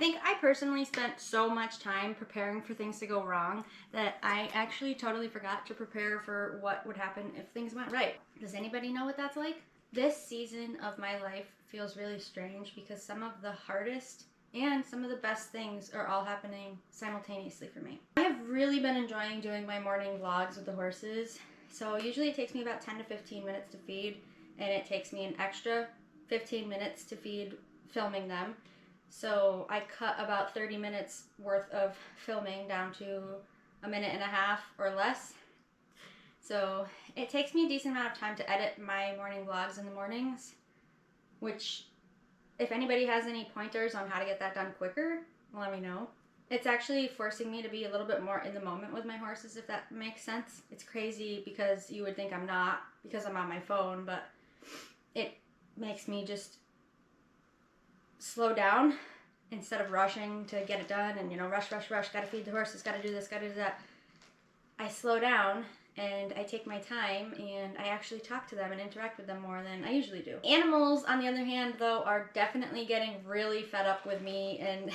think I personally spent so much time preparing for things to go wrong that I actually totally forgot to prepare for what would happen if things went right. Does anybody know what that's like? This season of my life feels really strange because some of the hardest and some of the best things are all happening simultaneously for me. I have really been enjoying doing my morning vlogs with the horses. So usually it takes me about 10 to 15 minutes to feed, and it takes me an extra 15 minutes to feed filming them. So I cut about 30 minutes worth of filming down to a minute and a half or less. So it takes me a decent amount of time to edit my morning vlogs in the mornings, which if anybody has any pointers on how to get that done quicker, let me know. It's actually forcing me to be a little bit more in the moment with my horses, if that makes sense. It's crazy because you would think I'm not because I'm on my phone, but it makes me just slow down instead of rushing to get it done and, you know, rush, gotta feed the horses, gotta do this, gotta do that. I slow down and I take my time and I actually talk to them and interact with them more than I usually do. Animals, on the other hand, though, are definitely getting really fed up with me and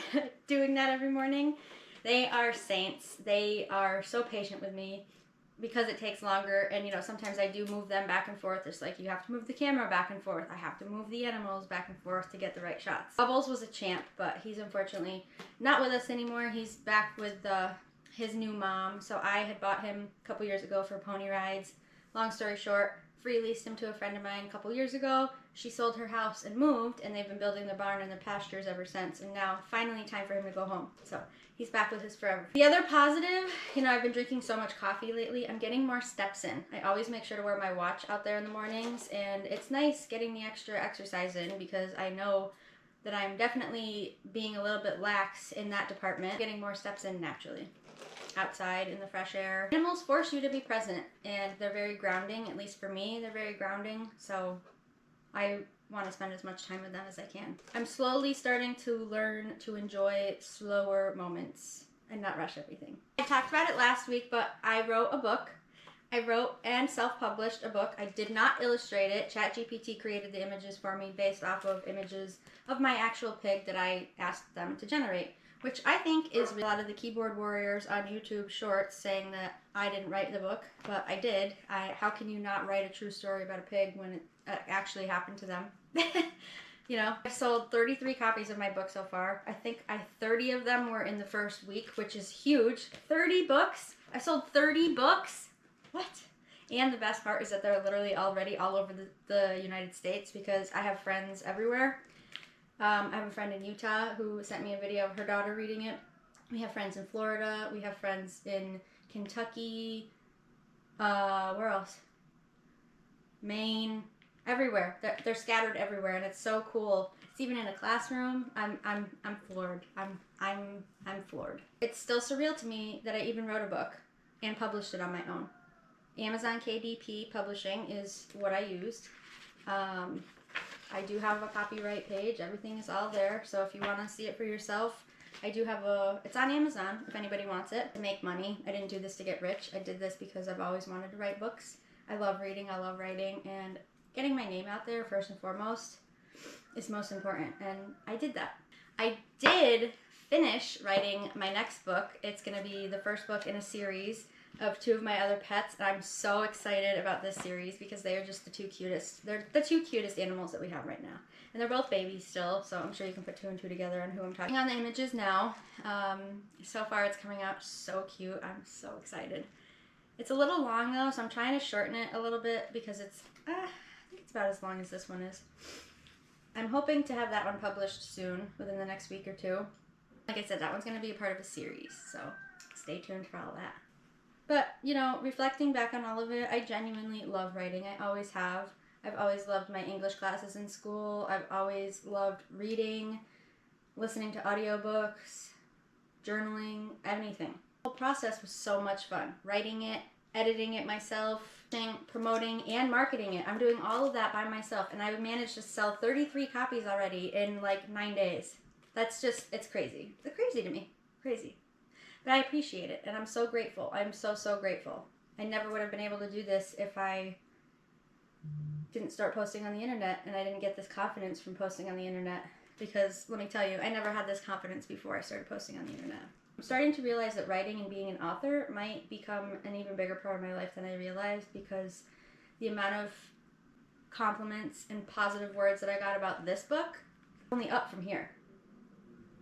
doing that every morning. They are saints. They are so patient with me because it takes longer, and, you know, sometimes I do move them back and forth. It's like you have to move the camera back and forth. I have to move the animals back and forth to get the right shots. Bubbles was a champ, but he's unfortunately not with us anymore. He's back with his new mom. So I had bought him a couple years ago for pony rides. Long story short, free leased him to a friend of mine a couple years ago. She sold her house and moved, and they've been building their barn and their pastures ever since. And now finally time for him to go home. So he's back with us forever. The other positive, you know, I've been drinking so much coffee lately. I'm getting more steps in. I always make sure to wear my watch out there in the mornings, and it's nice getting the extra exercise in because I know that I'm definitely being a little bit lax in that department. Getting more steps in naturally. Outside in the fresh air. Animals force you to be present, and they're very grounding. At least for me, they're very grounding. So I want to spend as much time with them as I can. I'm slowly starting to learn to enjoy slower moments and not rush everything. I talked about it last week, but I wrote a book. I wrote and self-published a book. I did not illustrate it. ChatGPT created the images for me based off of images of my actual pig that I asked them to generate, which I think is a lot of the keyboard warriors on YouTube shorts saying that I didn't write the book, but I did. How can you not write a true story about a pig when it actually happened to them? You know, I've sold 33 copies of my book so far. I think 30 of them were in the first week, which is huge. 30 books? I sold 30 books? What? And the best part is that they're literally already all over the United States because I have friends everywhere. I have a friend in Utah who sent me a video of her daughter reading it. We have friends in Florida. We have friends in Kentucky. Where else? Maine. Everywhere. They're scattered everywhere, and it's so cool. It's even in a classroom. I'm floored. I'm floored. It's still surreal to me that I even wrote a book and published it on my own. Amazon KDP Publishing is what I used. I do have a copyright page. Everything is all there. So if you want to see it for yourself, I do have it's on Amazon if anybody wants it. To make money. I didn't do this to get rich. I did this because I've always wanted to write books. I love reading. I love writing. And getting my name out there first and foremost is most important. And I did that. I did finish writing my next book. It's going to be the first book in a series of 2 of my other pets, and I'm so excited about this series because they are just the 2 cutest. They're the 2 cutest animals that we have right now, and they're both babies still, so I'm sure you can put 2 and 2 together on who I'm talking on the images now. So far it's coming out so cute. I'm so excited. It's a little long though, so I'm trying to shorten it a little bit because it's I think it's about as long as this one is. I'm hoping to have that one published soon, within the next week or 2. Like I said, that one's going to be a part of a series, so stay tuned for all that. But, you know, reflecting back on all of it, I genuinely love writing. I always have. I've always loved my English classes in school. I've always loved reading, listening to audiobooks, journaling, anything. The whole process was so much fun. Writing it, editing it myself, promoting and marketing it. I'm doing all of that by myself, and I've managed to sell 33 copies already in like 9 days. That's just, it's crazy. It's crazy to me. Crazy. But I appreciate it, and I'm so grateful. I'm so, so grateful. I never would have been able to do this if I didn't start posting on the internet, and I didn't get this confidence from posting on the internet. because let me tell you, I never had this confidence before I started posting on the internet. I'm starting to realize that writing and being an author might become an even bigger part of my life than I realized, because the amount of compliments and positive words that I got about this book, only up from here.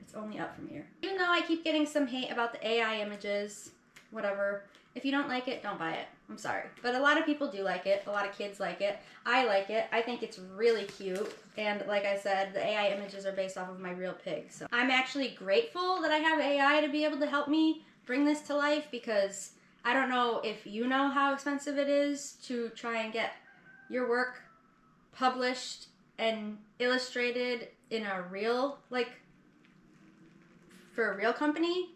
It's only up from here. Even though I keep getting some hate about the AI images, whatever, if you don't like it, don't buy it. I'm sorry. But a lot of people do like it. A lot of kids like it. I like it. I think it's really cute. And like I said, the AI images are based off of my real pig. So I'm actually grateful that I have AI to be able to help me bring this to life, because I don't know if you know how expensive it is to try and get your work published and illustrated in a real, like, for a real company.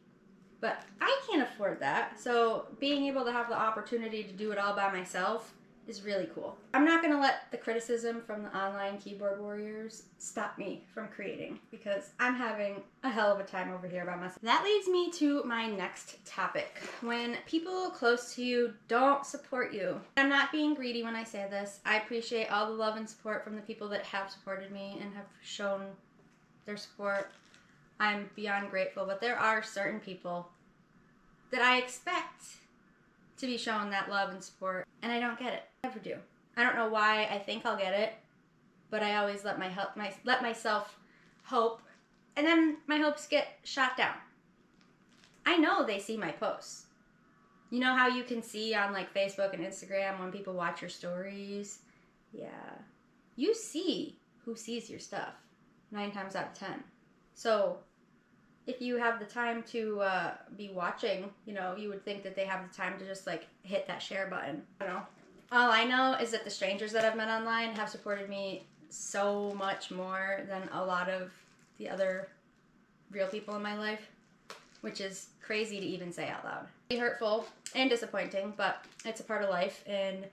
But I can't afford that, so being able to have the opportunity to do it all by myself is really cool. I'm not going to let the criticism from the online keyboard warriors stop me from creating, because I'm having a hell of a time over here by myself. That leads me to my next topic. When people close to you don't support you. I'm not being greedy when I say this. I appreciate all the love and support from the people that have supported me and have shown their support. I'm beyond grateful, but there are certain people that I expect to be shown that love and support, and I don't get it. I never do. I don't know why I think I'll get it, but I always let myself hope, and then my hopes get shot down. I know they see my posts. You know how you can see on like Facebook and Instagram when people watch your stories? Yeah. You see who sees your stuff 9 times out of 10. So if you have the time to be watching, you know, you would think that they have the time to just like hit that share button. I don't know. All I know is that the strangers that I've met online have supported me so much more than a lot of the other real people in my life, which is crazy to even say out loud. It's hurtful and disappointing, but it's a part of life, and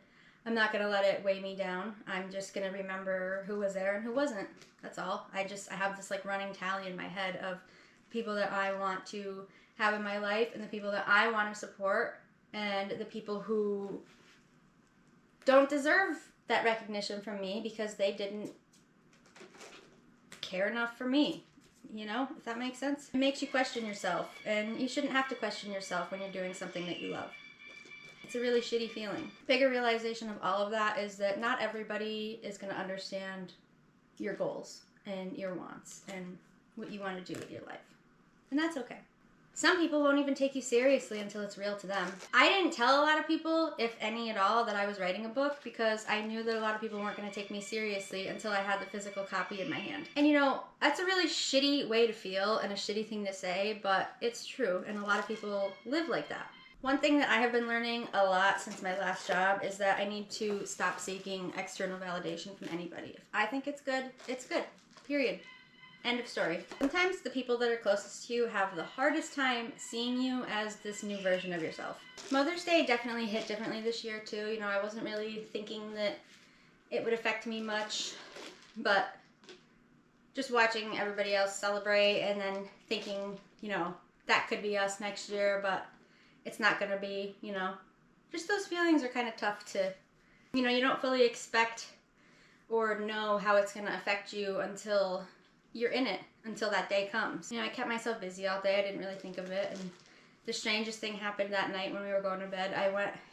I'm not going to let it weigh me down. I'm just going to remember who was there and who wasn't. That's all. I have this like running tally in my head of people that I want to have in my life and the people that I want to support and the people who don't deserve that recognition from me because they didn't care enough for me. You know, if that makes sense. It makes you question yourself, and you shouldn't have to question yourself when you're doing something that you love. It's a really shitty feeling. Bigger realization of all of that is that not everybody is going to understand your goals and your wants and what you want to do with your life. And that's okay. Some people won't even take you seriously until it's real to them. I didn't tell a lot of people, if any at all, that I was writing a book because I knew that a lot of people weren't going to take me seriously until I had the physical copy in my hand. And you know, that's a really shitty way to feel and a shitty thing to say, but it's true, and a lot of people live like that. One thing that I have been learning a lot since my last job is that I need to stop seeking external validation from anybody. If I think it's good, period. End of story. Sometimes the people that are closest to you have the hardest time seeing you as this new version of yourself. Mother's Day definitely hit differently this year too. You know, I wasn't really thinking that it would affect me much, but just watching everybody else celebrate and then thinking, you know, that could be us next year, but it's not gonna be, you know. Just those feelings are kind of tough to, you know, you don't fully expect or know how it's gonna affect you until you're in it, until that day comes. You know, I kept myself busy all day. I didn't really think of it. And the strangest thing happened that night when we were going to bed.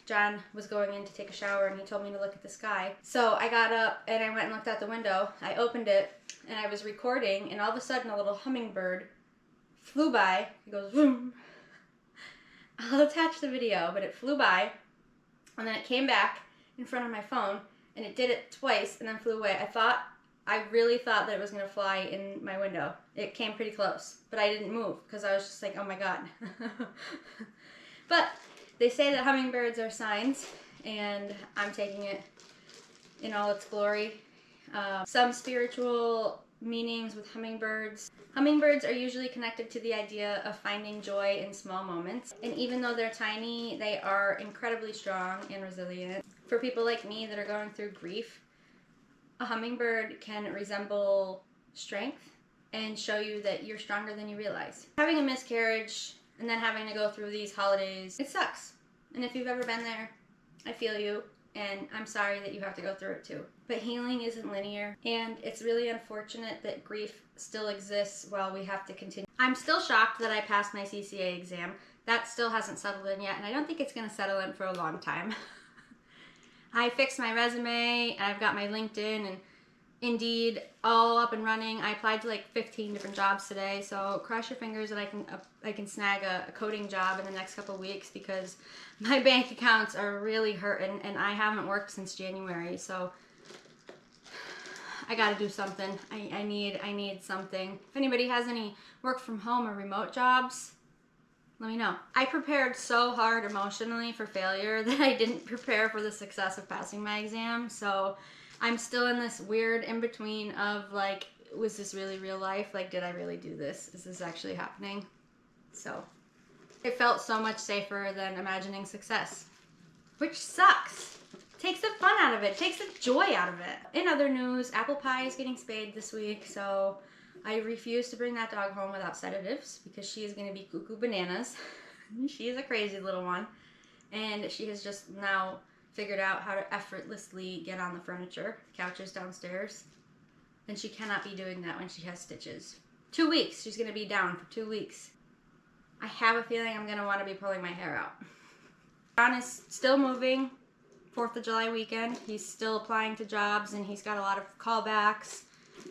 John was going in to take a shower and he told me to look at the sky. So I got up and I went and looked out the window. I opened it and I was recording, and all of a sudden a little hummingbird flew by. It goes, vroom. I'll attach the video, but it flew by and then it came back in front of my phone and it did it twice and then flew away. I really thought that it was going to fly in my window. It came pretty close, but I didn't move because I was just like, oh my God. But they say that hummingbirds are signs, and I'm taking it in all its glory. Some spiritual meanings with hummingbirds. Hummingbirds are usually connected to the idea of finding joy in small moments. And even though they're tiny, they are incredibly strong and resilient. For people like me that are going through grief, a hummingbird can resemble strength and show you that you're stronger than you realize. Having a miscarriage and then having to go through these holidays, it sucks. And if you've ever been there, I feel you. and I'm sorry that you have to go through it too. But healing isn't linear, and it's really unfortunate that grief still exists while we have to continue. I'm still shocked that I passed my CCA exam. That still hasn't settled in yet, and I don't think it's going to settle in for a long time. I fixed my resume, and I've got my LinkedIn and Indeed all up and running. I applied to like 15 different jobs today, so cross your fingers that I can snag a coding job in the next couple of weeks, because my bank accounts are really hurting and I haven't worked since January, so I gotta do something. I need something. If anybody has any work from home or remote jobs, let me know. I prepared so hard emotionally for failure that I didn't prepare for the success of passing my exam, so I'm still in this weird in-between of like, was this really real life? Like, did I really do this? Is this actually happening? So it felt so much safer than imagining success, which sucks. Takes the fun out of it, takes the joy out of it. In other news, Apple Pie is getting spayed this week, so I refuse to bring that dog home without sedatives because she is going to be cuckoo bananas. She is a crazy little one, and she has just now figured out how to effortlessly get on the furniture, couches downstairs, and she cannot be doing that when she has stitches. 2 weeks, she's going to be down for 2 weeks. I have a feeling I'm going to want to be pulling my hair out. John is still moving 4th of July weekend. He's still applying to jobs, and he's got a lot of callbacks.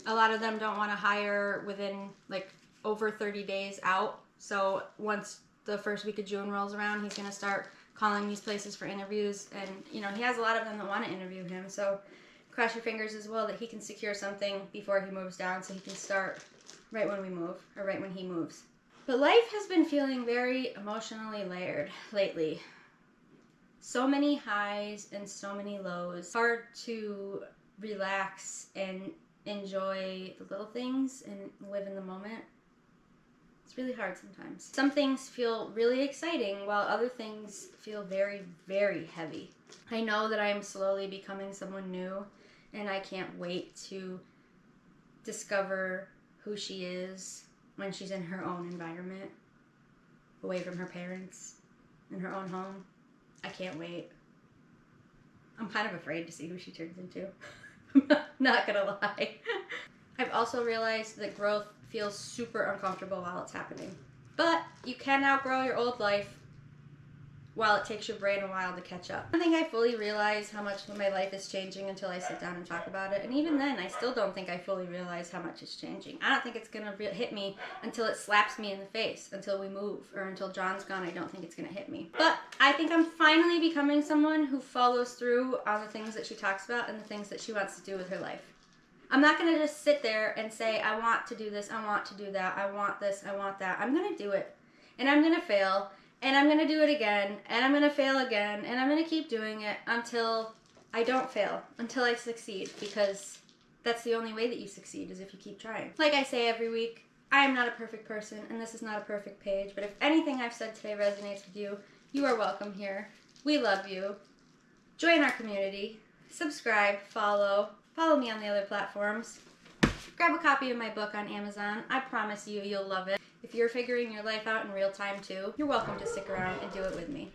A lot of them don't want to hire within like over 30 days out, so once the first week of June rolls around, he's going to start calling these places for interviews, and you know, he has a lot of them that want to interview him, so cross your fingers as well that he can secure something before he moves down so he can start right when we move, or right when he moves. But life has been feeling very emotionally layered lately. So many highs and so many lows. Hard to relax and enjoy the little things and live in the moment. It's really hard sometimes. Some things feel really exciting while other things feel very, very heavy. I know that I'm slowly becoming someone new, and I can't wait to discover who she is when she's in her own environment, away from her parents, in her own home. I can't wait. I'm kind of afraid to see who she turns into. Not gonna lie. I've also realized that growth feels super uncomfortable while it's happening. But you can outgrow your old life while it takes your brain a while to catch up. I don't think I fully realize how much my life is changing until I sit down and talk about it. And even then, I still don't think I fully realize how much it's changing. I don't think it's gonna hit me until it slaps me in the face, until we move, or until John's gone. I don't think it's gonna hit me. But I think I'm finally becoming someone who follows through on the things that she talks about and the things that she wants to do with her life. I'm not going to just sit there and say, I want to do this, I want to do that, I want this, I want that. I'm going to do it. And I'm going to fail. And I'm going to do it again. And I'm going to fail again. And I'm going to keep doing it until I don't fail. Until I succeed. Because that's the only way that you succeed, is if you keep trying. Like I say every week, I am not a perfect person. And this is not a perfect page. But if anything I've said today resonates with you, you are welcome here. We love you. Join our community. Subscribe. Follow. Follow me on the other platforms. Grab a copy of my book on Amazon. I promise you, you'll love it. If you're figuring your life out in real time too, you're welcome to stick around and do it with me.